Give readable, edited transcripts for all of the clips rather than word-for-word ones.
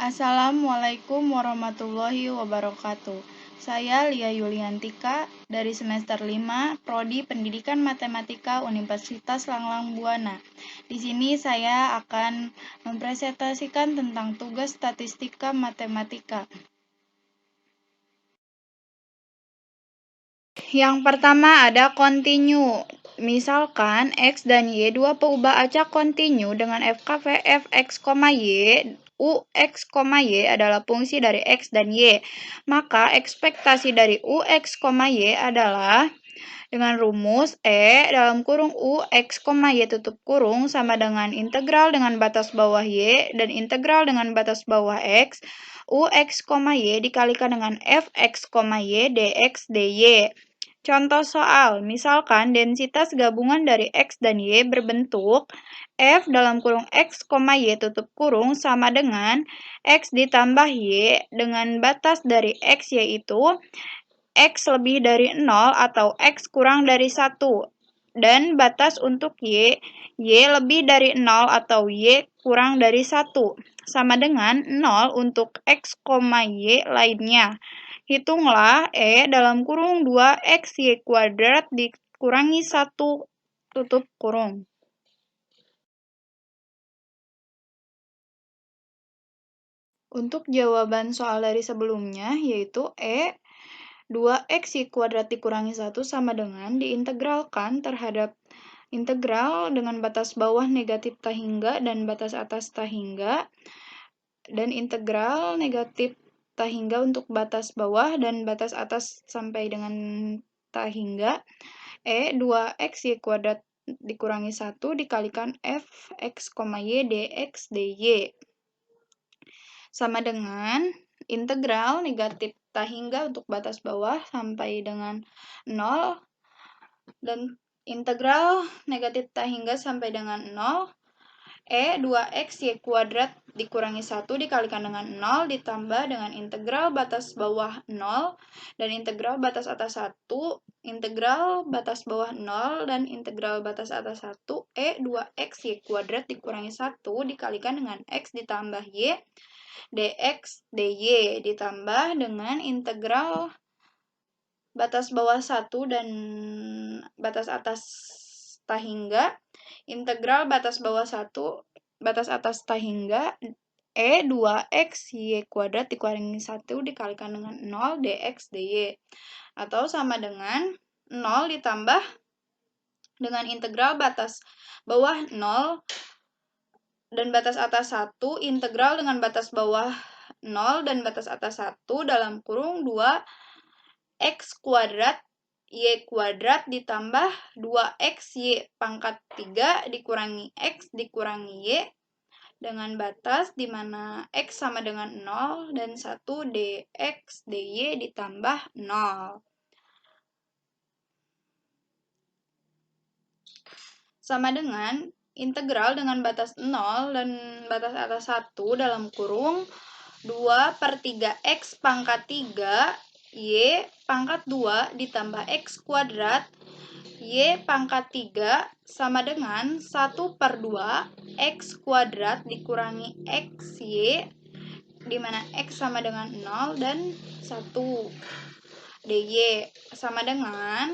Assalamualaikum warahmatullahi wabarakatuh. Saya Lia Yuliantika dari semester 5, Prodi Pendidikan Matematika Universitas Langlang Buana. Di sini saya akan mempresentasikan tentang tugas statistika matematika. Yang pertama ada continue. Misalkan X dan Y dua peubah acak continue dengan FKV Fx, Y, Ux, Y adalah fungsi dari X dan Y. Maka ekspektasi dari Ux, Y adalah dengan rumus E dalam kurung Ux, Y tutup kurung sama dengan integral dengan batas bawah Y dan integral dengan batas bawah X, Ux, Y dikalikan dengan Fx, Y dx, dy. Contoh soal, misalkan densitas gabungan dari X dan Y berbentuk F dalam kurung X, Y tutup kurung sama dengan X ditambah Y dengan batas dari X yaitu X lebih dari 0 atau X kurang dari 1. Dan batas untuk Y lebih dari 0 atau Y kurang dari 1. Sama dengan 0 untuk X, Y lainnya. Hitunglah E dalam kurung 2XY kuadrat dikurangi 1 tutup kurung. Untuk jawaban soal dari sebelumnya, yaitu E 2XY kuadrat dikurangi 1 sama dengan diintegralkan terhadap integral dengan batas bawah negatif ta hingga dan batas atas ta hingga, dan integral negatif ta hingga untuk batas bawah dan batas atas sampai dengan ta hingga. E 2XY kuadrat dikurangi 1 dikalikan Fx, Y dx, dy. Sama dengan integral negatif ta hingga untuk batas bawah sampai dengan 0 dan integral negatif ta hingga sampai dengan 0. E 2XY kuadrat dikurangi 1 dikalikan dengan 0 ditambah dengan integral batas bawah 0 dan integral batas atas 1, integral batas bawah 0 dan integral batas atas 1. E 2XY kuadrat dikurangi 1 dikalikan dengan X ditambah Y dx, dy ditambah dengan integral batas bawah 1 dan batas atas ta hingga, integral batas bawah 1, batas atas ta hingga, E 2X Y kuadrat dikurangi 1 dikalikan dengan 0 dx, dy. Atau sama dengan 0 ditambah dengan integral batas bawah 0 dan batas atas 1, integral dengan batas bawah 0 dan batas atas 1 dalam kurung 2x kuadrat y kuadrat ditambah 2x y pangkat 3 dikurangi x dikurangi y dengan batas di mana x sama dengan 0 dan 1 dx dy ditambah 0. Sama dengan integral dengan batas 0 dan batas atas 1 dalam kurung 2/3x pangkat 3 y pangkat 2 ditambah x kuadrat y pangkat 3 sama dengan 1/2 x kuadrat dikurangi x y di mana x sama dengan 0 dan 1 dy sama dengan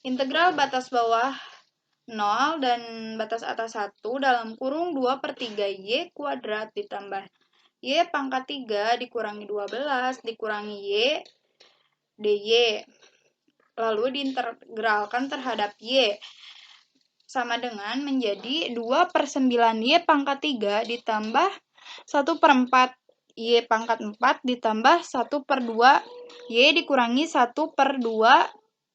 integral batas bawah 0 dan batas atas 1 dalam kurung 2/3 y kuadrat ditambah y pangkat 3 dikurangi 12 dikurangi y dy. Lalu diintegralkan terhadap y. Sama dengan menjadi 2/9y pangkat 3 ditambah 1/4 y pangkat 4 ditambah 1/2 y dikurangi 1/2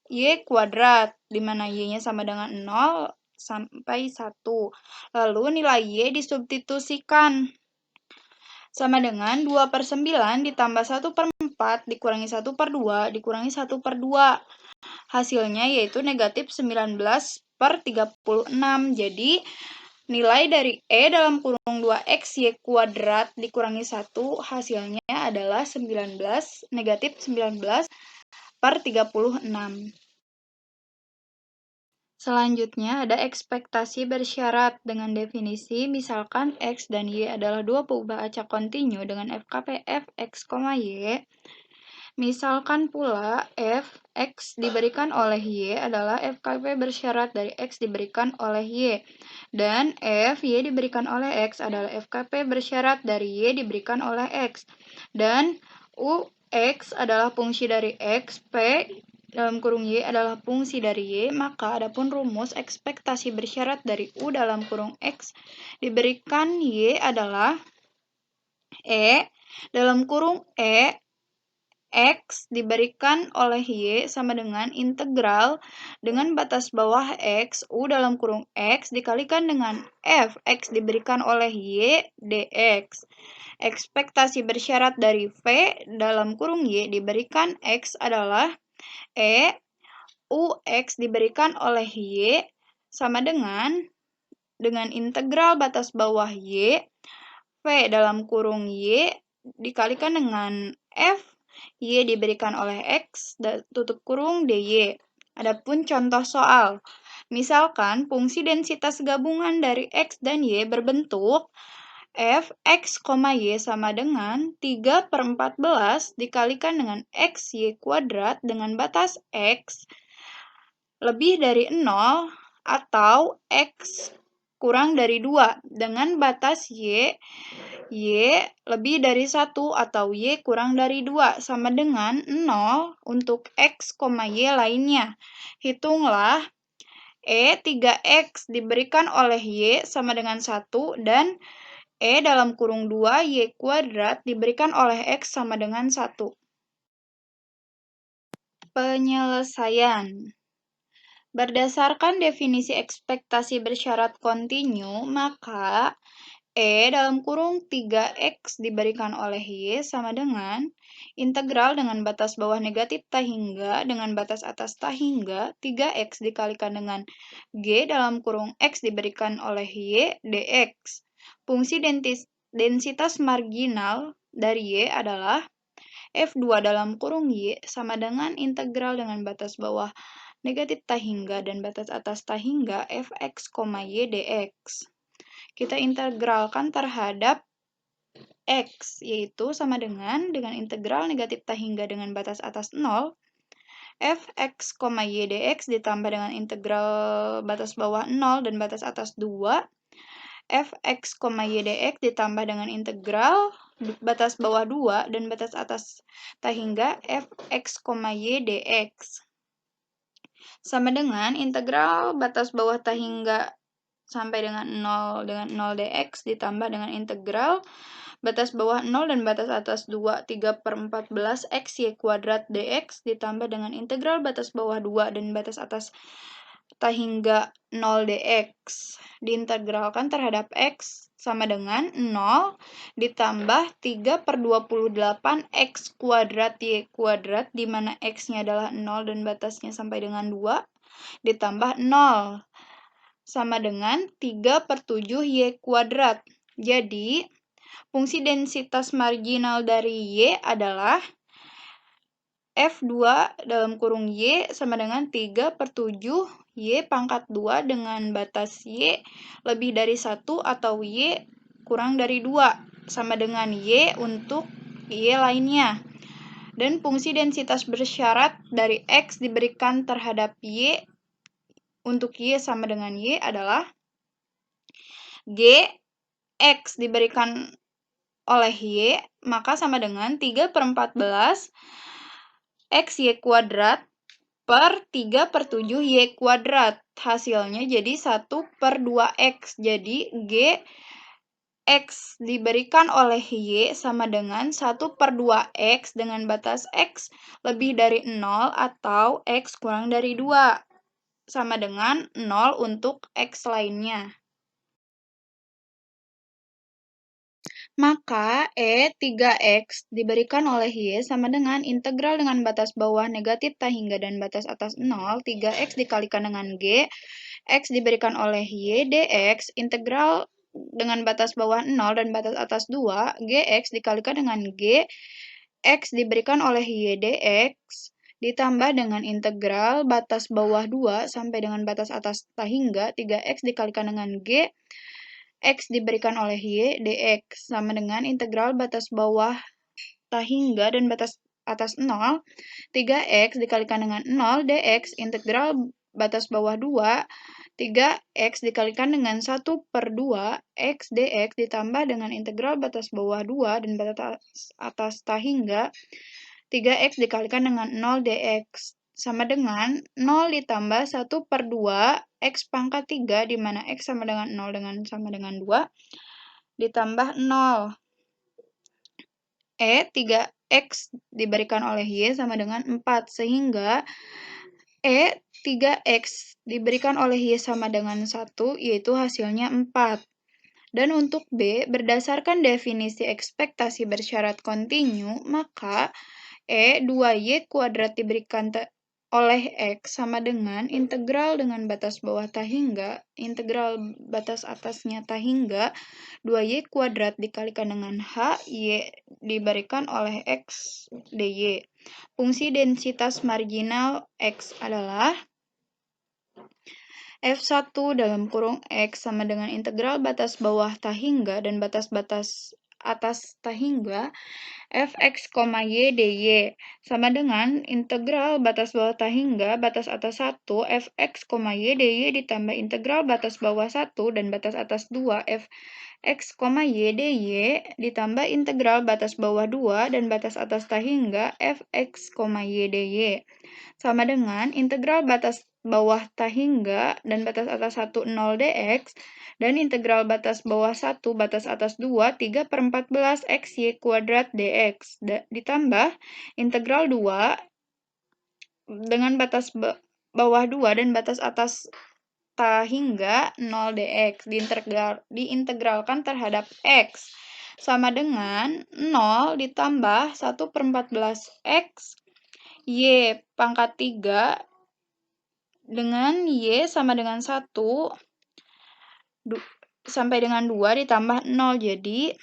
y kuadrat, di mana y-nya sama dengan 0 sampai 1. Lalu nilai y disubstitusikan. Sama dengan 2/9 ditambah 1/4 dikurangi 1/2 dikurangi 1/2. Hasilnya yaitu negatif 19/36. Jadi, nilai dari E dalam kurung 2x y kuadrat dikurangi 1 hasilnya adalah negatif 19/36. Selanjutnya ada ekspektasi bersyarat dengan definisi misalkan X dan Y adalah dua perubahan acak kontinu dengan FKP Fx, Y. Misalkan pula Fx diberikan oleh Y adalah FKP bersyarat dari X diberikan oleh Y. Dan Fy diberikan oleh X adalah FKP bersyarat dari Y diberikan oleh X. Dan Ux adalah fungsi dari X, P dalam kurung Y adalah fungsi dari Y, maka adapun rumus ekspektasi bersyarat dari U dalam kurung X diberikan Y adalah E dalam kurung E X diberikan oleh Y sama dengan integral dengan batas bawah X, U dalam kurung X dikalikan dengan F, X diberikan oleh Y, dx. Ekspektasi bersyarat dari V dalam kurung Y diberikan X adalah E, Ux diberikan oleh Y sama dengan integral batas bawah Y, V dalam kurung Y dikalikan dengan F, Y diberikan oleh X, tutup kurung dy. Adapun contoh soal, misalkan fungsi densitas gabungan dari X dan Y berbentuk Fx, Y sama dengan 3/14 dikalikan dengan X, Y kuadrat dengan batas X lebih dari 0 atau X kurang dari 2 dengan batas Y lebih dari 1 atau Y kurang dari 2 sama dengan 0 untuk X, Y lainnya. Hitunglah E 3X diberikan oleh Y sama dengan 1 dan E dalam kurung 2 Y kuadrat diberikan oleh X sama dengan 1. Penyelesaian. Berdasarkan definisi ekspektasi bersyarat kontinu, maka E dalam kurung 3X diberikan oleh Y sama dengan integral dengan batas bawah negatif tak hingga dengan batas atas tak hingga 3X dikalikan dengan G dalam kurung X diberikan oleh Y dx. Fungsi densitas marginal dari Y adalah F2 dalam kurung Y sama dengan integral dengan batas bawah negatif tak hingga dan batas atas tak hingga Fx, Y dx. Kita integralkan terhadap X, yaitu sama dengan integral negatif tak hingga dengan batas atas 0, Fx, Y dx ditambah dengan integral batas bawah 0 dan batas atas 2, Fx, Y dx ditambah dengan integral batas bawah 2 dan batas atas tak hingga Fx, Y dx. Sama dengan integral batas bawah tak hingga sampai dengan 0 dx ditambah dengan integral batas bawah 0 dan batas atas 2 3/14 X Y kuadrat dx ditambah dengan integral batas bawah 2 dan batas atas tak hingga 0 dx. Diintegralkan terhadap X sama dengan 0 ditambah 3/28 X kuadrat Y kuadrat di mana X-nya adalah 0 dan batasnya sampai dengan 2 ditambah 0 sama dengan 3/7 Y kuadrat. Jadi, fungsi densitas marginal dari Y adalah F2 dalam kurung Y sama dengan 3/7 Y pangkat 2 dengan batas Y lebih dari 1 atau Y kurang dari 2 sama dengan Y untuk Y lainnya. Dan fungsi densitas bersyarat dari X diberikan terhadap Y untuk Y sama dengan Y adalah G X diberikan oleh Y, maka sama dengan 3/14 X Y kuadrat per 3/7 Y kuadrat. Hasilnya jadi 1/2X. Jadi G X diberikan oleh Y sama dengan 1/2X dengan batas X lebih dari 0 atau X kurang dari 2. Sama dengan 0 untuk X lainnya. Maka E 3X diberikan oleh Y sama dengan integral dengan batas bawah negatif tak hingga dan batas atas 0, 3X dikalikan dengan G, X diberikan oleh Y dx, integral dengan batas bawah 0 dan batas atas 2, Gx dikalikan dengan G, X diberikan oleh Y dx, ditambah dengan integral batas bawah 2 sampai dengan batas atas tahingga 3x dikalikan dengan G, X diberikan oleh Y, dx, sama dengan integral batas bawah tahingga dan batas atas 0, 3x dikalikan dengan 0, dx, integral batas bawah 2, 3x dikalikan dengan 1/2, x dx ditambah dengan integral batas bawah 2 dan batas atas tahingga 3x dikalikan dengan 0 dx sama dengan 0 ditambah 1/2 x pangkat 3 di mana x sama dengan 0 sama dengan 2 ditambah 0. 3x diberikan oleh y sama dengan 4 sehingga 3x diberikan oleh y sama dengan 1 yaitu hasilnya 4. Dan untuk B, berdasarkan definisi ekspektasi bersyarat kontinu, maka 2y kuadrat diberikan oleh x sama dengan integral dengan batas bawah tahingga, integral batas atasnya tahingga, 2y kuadrat dikalikan dengan h, y diberikan oleh x dy. Fungsi densitas marginal x adalah F1 dalam kurung X sama dengan integral batas bawah tahingga dan batas-batas atas tahingga Fx, y dy sama dengan integral batas bawah tahingga batas atas 1 Fx, y dy ditambah integral batas bawah 1 dan batas atas 2 Fx, y dy ditambah integral batas bawah 2 dan batas atas tahingga Fx, y dy sama dengan integral batas bawah tahingga dan batas atas 1 0 dx dan integral batas bawah 1 batas atas 2 3/14 xy kuadrat dx ditambah integral 2 dengan batas bawah 2 dan batas atas tahingga 0 dx diintegralkan terhadap x sama dengan 0 ditambah 1/14 x y pangkat 3 dengan y sama dengan 1 sampai dengan 2 ditambah 0. Jadi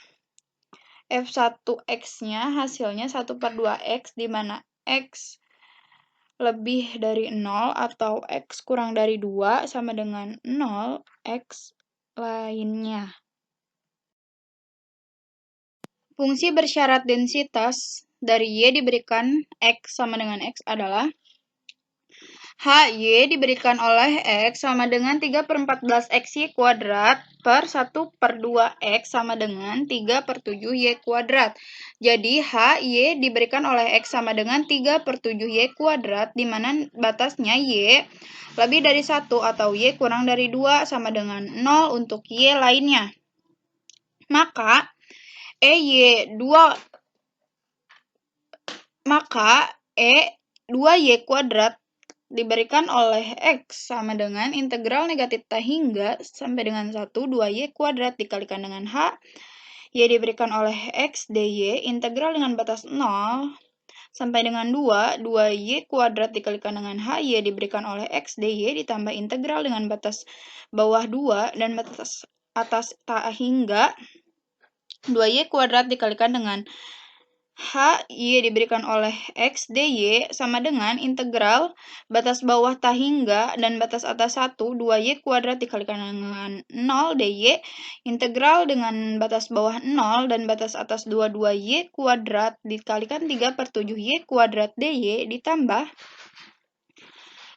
F1x-nya hasilnya 1/2x di mana x lebih dari 0 atau x kurang dari 2 sama dengan 0 x lainnya. Fungsi bersyarat densitas dari y diberikan x sama dengan x adalah HY diberikan oleh X sama dengan 3/14 XY kuadrat per 1/2X sama dengan 3/7Y kuadrat. Jadi HY diberikan oleh X sama dengan 3/7Y kuadrat di mana batasnya Y lebih dari 1 atau Y kurang dari 2 sama dengan 0 untuk Y lainnya. Maka E2Y kuadrat diberikan oleh X sama dengan integral negatif tahingga sampai dengan 1, 2Y kuadrat dikalikan dengan H, Y diberikan oleh X dy, integral dengan batas 0 sampai dengan 2, 2Y kuadrat dikalikan dengan H, Y diberikan oleh X dy ditambah integral dengan batas bawah 2 dan batas atas tahingga 2Y kuadrat dikalikan dengan H, Y diberikan oleh X, dy sama dengan integral batas bawah tahingga dan batas atas 1, 2Y kuadrat dikalikan dengan 0, dy, integral dengan batas bawah 0 dan batas atas 2, 2Y kuadrat dikalikan 3/7Y kuadrat dy ditambah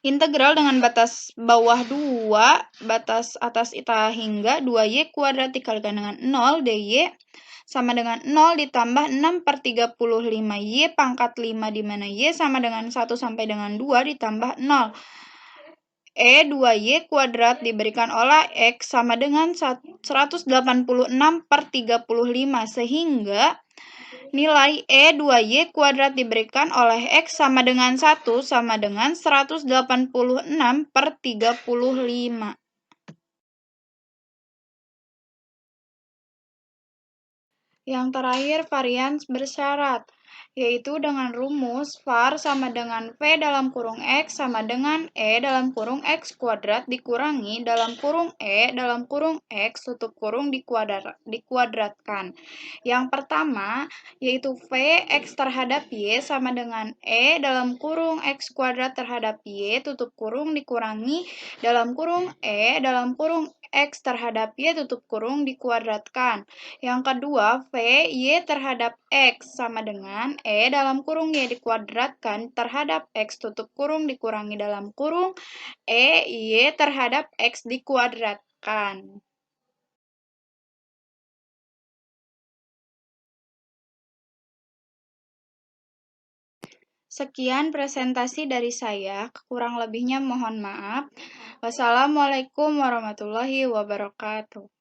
integral dengan batas bawah 2, batas atas tahingga 2Y kuadrat dikalikan dengan 0, dy sama dengan 0 ditambah 6/35 Y pangkat 5 di mana Y sama dengan 1 sampai dengan 2 ditambah 0. 2Y kuadrat diberikan oleh X sama dengan 186/35 sehingga nilai 2Y kuadrat diberikan oleh X sama dengan 1 sama dengan 186/35. Yang terakhir, varians bersyarat. yaitu dengan rumus var sama dengan V dalam kurung X sama dengan E dalam kurung X kuadrat dikurangi dalam kurung E dalam kurung X tutup kurung dikuadratkan. Yang pertama, yaitu V X terhadap Y sama dengan E dalam kurung X kuadrat terhadap Y tutup kurung dikurangi dalam kurung E dalam kurung X terhadap Y tutup kurung dikuadratkan. Yang kedua, V Y terhadap X sama dengan E dalam kurung Y dikuadratkan terhadap X tutup kurung dikurangi dalam kurung E Y terhadap X dikuadratkan. Sekian presentasi dari saya, kurang lebihnya mohon maaf. Wassalamualaikum warahmatullahi wabarakatuh.